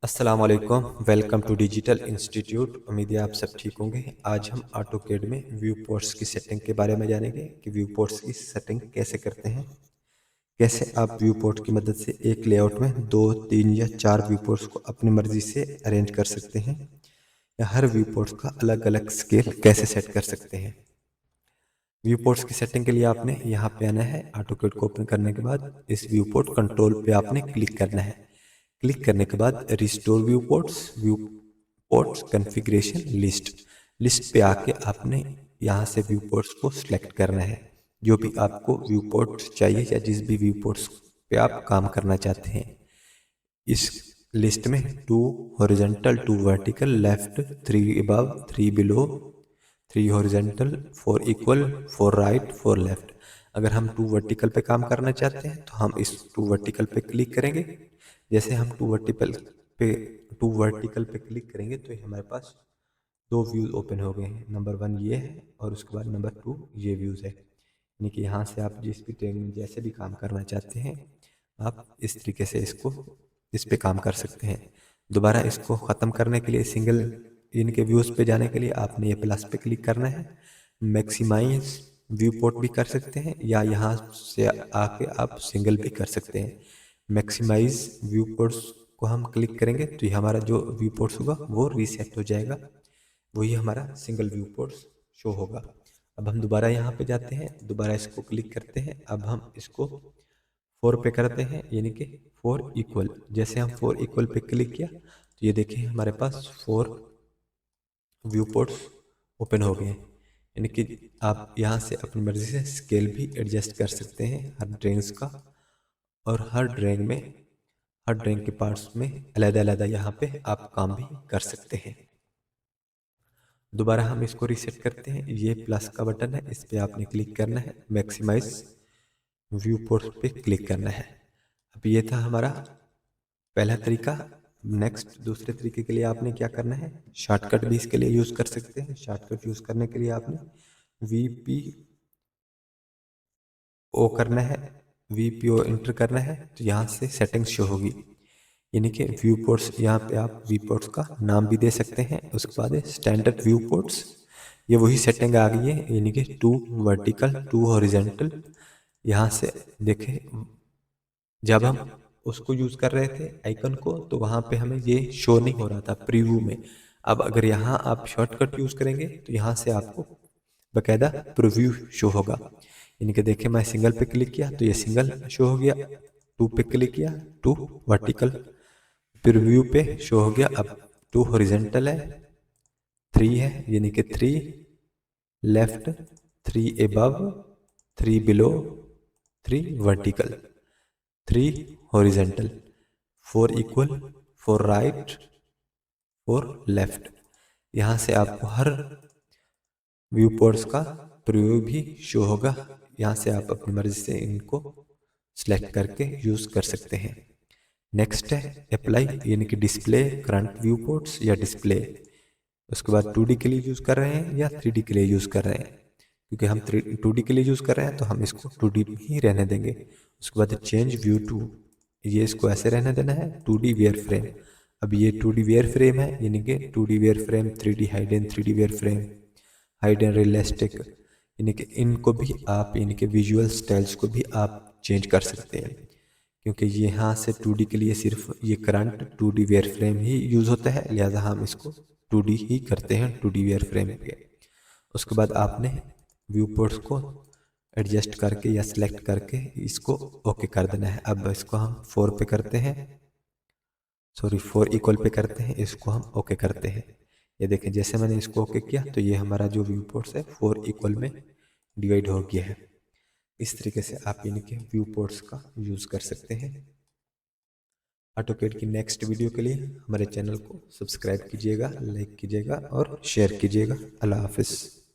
अस्सलाम वालेकुम। Welcome to digital institute. उम्मीद है आप सब ठीक होंगे। आज हम ऑटोकैड में व्यू पोर्ट्स की सेटिंग के बारे में जानेंगे कि व्यू पोर्ट्स की सेटिंग कैसे करते हैं, कैसे आप व्यू पोर्ट की मदद से एक लेआउट में 2, 3 या 4 व्यू पोर्ट्स को अपनी मर्जी से अरेंज कर सकते हैं, या हर व्यू पोर्ट्स का अलग अलग स्केल कैसे सेट कर सकते हैं। व्यू पोर्ट्स की सेटिंग के लिए आपने यहाँ पे आना है। ऑटोकैड को ओपन करने के बाद इस व्यू पोर्ट कंट्रोल पे आपने क्लिक करना है। क्लिक करने के बाद restore view ports configuration list पे आके आपने यहाँ से व्यू पोर्ट्स को सिलेक्ट करना है। जो भी आपको व्यू पोर्ट चाहिए या जिस भी व्यू पोर्ट्स पे आप काम करना चाहते हैं, इस लिस्ट में 2 horizontal 2 vertical left, 3 above 3 below, 3 horizontal 4 equal 4 right 4 left. अगर हम 2 वर्टिकल पे काम करना चाहते हैं तो हम इस 2 वर्टिकल पे क्लिक करेंगे। जैसे हम 2 वर्टिकल पे क्लिक करेंगे तो हमारे पास 2 व्यूज ओपन हो गए हैं। नंबर 1 ये है और उसके बाद नंबर 2 ये व्यूज है। यानी कि यहाँ से आप जिस भी ट्रेन में जैसे भी काम करना चाहते हैं, आप इस तरीके से इस पे काम कर सकते हैं। दोबारा इसको ख़त्म करने के लिए सिंगल इनके व्यूज़ पे जाने के लिए आपने ये प्लस पे क्लिक करना है। मैक्सिमाइज व्यू पोर्ट भी कर सकते हैं, या यहाँ से आके आप सिंगल भी कर सकते हैं। मैक्सिमाइज व्यू पोर्ट्स को हम क्लिक करेंगे तो ये हमारा जो व्यू पोर्ट्स होगा वो रीसेट हो जाएगा, वही हमारा सिंगल व्यू पोर्ट्स शो होगा। अब हम दोबारा यहाँ पे जाते हैं, दोबारा इसको क्लिक करते हैं। अब हम इसको 4 पे करते हैं, यानी कि 4 इक्वल। जैसे हम 4 इक्वल पे क्लिक किया तो ये देखिए हमारे पास 4 व्यू पोर्ट्स ओपन हो गए हैं। यानी कि आप यहाँ से अपनी मर्जी से स्केल भी एडजस्ट कर सकते हैं हर ड्राइंग्स का, और हर ड्राइंग के पार्ट्स में अलग-अलग यहाँ पे आप काम भी कर सकते हैं। दोबारा हम इसको रीसेट करते हैं। ये प्लस का बटन है, इस पे आपने क्लिक करना है। मैक्सिमाइज व्यू पोर्ट पे क्लिक करना है। अब ये था हमारा पहला तरीका। नेक्स्ट दूसरे तरीके के लिए आपने क्या करना है, शॉर्टकट भी इसके लिए यूज़ कर सकते हैं। शॉर्टकट यूज़ करने के लिए आपने VPO करना है, VPO इंटर करना है तो यहाँ से सेटिंग्स शो होगी। यानी कि व्यू पोर्ट्स, यहाँ पे आप व्यू पोर्ट्स का नाम भी दे सकते हैं। उसके बाद स्टैंडर्ड व्यू पोर्ट्स, ये वही सेटिंग आ गई है, यानी कि 2 वर्टिकल 2 हॉरिजॉन्टल। यहाँ से देखें, जब हम उसको यूज़ कर रहे थे आइकन को, तो वहाँ पे हमें ये शो नहीं हो रहा था प्रीव्यू में। अब अगर यहाँ आप शॉर्टकट यूज़ करेंगे तो यहाँ से आपको बकायदा प्रीव्यू शो होगा। यानी कि देखिए मैं सिंगल पे क्लिक किया तो ये सिंगल शो हो गया, 2 पे क्लिक किया 2 वर्टिकल प्रीव्यू पे शो हो गया। अब 2 हॉरिजॉन्टल है, 3 है यानी कि 3 left, 3 above, 3 below, 3 vertical, 3 horizontal, 4 equal, 4 right, 4 left. यहाँ से आपको हर व्यू पोर्ट्स का प्रीव्यू भी शो होगा। यहाँ से आप अपनी मर्जी से इनको सिलेक्ट करके यूज़ कर सकते हैं। नेक्स्ट है अप्लाई, यानी कि डिस्प्ले करंट व्यू पोर्ट्स या डिस्प्ले। उसके बाद 2D के लिए यूज़ कर रहे हैं या 3D के लिए यूज़ कर रहे हैं। क्योंकि हम 2D के लिए यूज़ कर रहे हैं तो हम इसको 2D में ही रहने देंगे। उसके बाद चेंज व्यू टू, ये इसको ऐसे रहने देना है 2D वेयर फ्रेम। अब ये 2D वेयर फ्रेम है, यानी कि 2D wire frame, 3D hidden, 3D wire frame, hidden realistic, यानी कि इनको भी आप, यानी कि विजुअल स्टाइल्स को भी आप चेंज कर सकते हैं। क्योंकि यहाँ से 2D के लिए सिर्फ ये करंट 2D वेयर फ्रेम ही यूज़ होता है, लिहाजा हम इसको 2D ही करते हैं 2D वेयर फ्रेम पे। उसके बाद आपने व्यू पोर्ट्स को एडजस्ट करके या सिलेक्ट करके इसको ओके कर देना है। अब इसको हम 4 पे करते हैं, सॉरी 4 इक्वल पे करते हैं, इसको हम ओके करते हैं। ये देखें जैसे मैंने इसको ओके किया तो ये हमारा जो व्यू पोर्ट्स है 4 इक्वल में डिवाइड हो गया है। इस तरीके से आप इनके व्यू पोर्ट्स का यूज़ कर सकते हैं। ऑटोकैड की नेक्स्ट वीडियो के लिए हमारे चैनल को सब्सक्राइब कीजिएगा, लाइक कीजिएगा और शेयर कीजिएगा। अल्लाह हाफिज़।